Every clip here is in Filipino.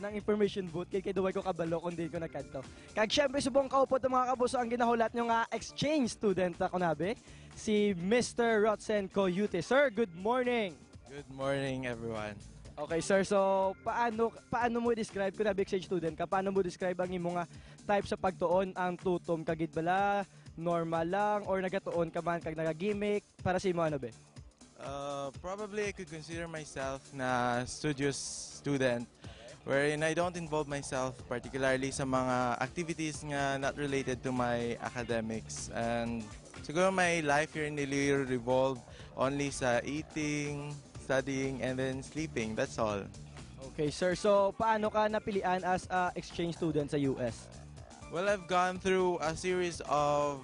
ng information booth kay duway ko kabalo kung di ko nagkanto. Kag syempre subong kaupod ng mga kabuso ang ginahulat nyo nga exchange student ako nabe, si Mr. Rotzen Coyute. Sir, good morning! Good morning, everyone. Okay, sir. So, paano mo describe kung nabi exchange student ka? Paano mo describe ang imong nga type sa pagtuon? Ang tutom kagid bala, normal lang, or nagatuon ka man kag nagagimik? Para sa imo ano be? Probably I could consider myself na studious student wherein I don't involve myself particularly sa mga activities nga not related to my academics. And siguro my life here really revolve only sa eating, studying, and then sleeping. That's all. Okay, sir. So, paano ka napilian as a exchange student sa US? Well, I've gone through a series of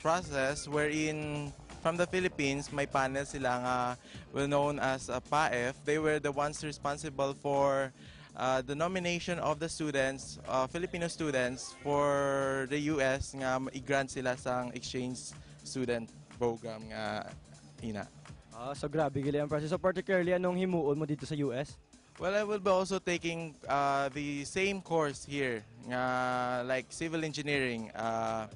process wherein from the Philippines, may panel sila nga well known as PAEF. They were the ones responsible for the nomination of the students, Filipino students for the US nga i-grant sila sang exchange student program nga ina. So grabe gali ang process. So particularly anong himuon mo dito sa US? Well, I will be also taking the same course here, like civil engineering. I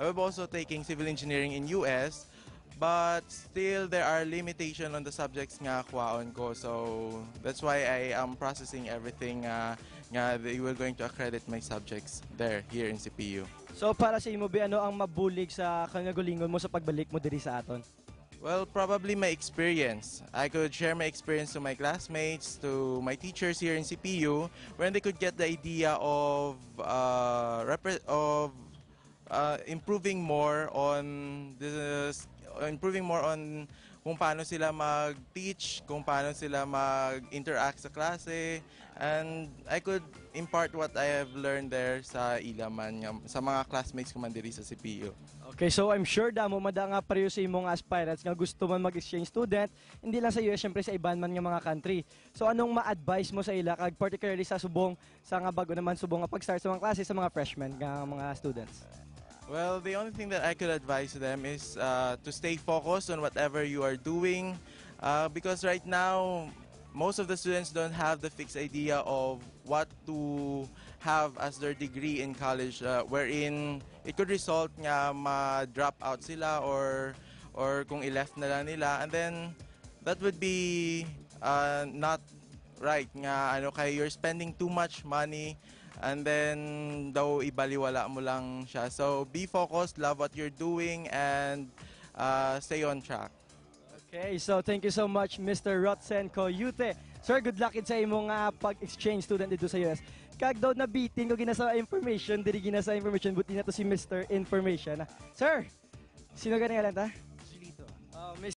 will be also taking civil engineering in US, but still there are limitations on the subjects nga kuhaon ko. So that's why I am processing everything nga they were going to accredit my subjects there, here in CPU. So para sa imo be ano ang mabulig sa kanagalingon mo sa pagbalik mo diri sa aton? Well, probably my experience. I could share my experience to my classmates, to my teachers here in CPU, when they could get the idea of improving more on kung paano sila mag-teach, kung paano sila mag-interact sa klase, and I could impart what I have learned there sa ilaman sa mga classmates ko man diri sa CPU. Okay, so I'm sure damo mada nga pareho sa imong aspirants nga gusto man mag-exchange student, hindi lang sa US, syempre sa iban man nga mga country. So anong ma-advise mo sa ila kag particularly sa nga bago naman subong nga pag-start sa mga klase sa mga freshmen nga mga students? Well, the only thing that I could advise to them is to stay focused on whatever you are doing, because right now most of the students don't have the fixed idea of what to have as their degree in college, wherein it could result nga ma-drop out sila or kung i-left na lang nila, and then that would be not right nga kaya you're spending too much money and then daw ibaliwala mo lang siya. So be focused, love what you're doing, and stay on track. Okay, so thank you so much Mr. Rotzen Coyute. Sir, good luck sa imong pag-exchange student dito sa US. Kag daw na beating ko ginasa information, diri ginasa information, buti na to si Mr. Information. Sir, sino ganing alam ta? Silito.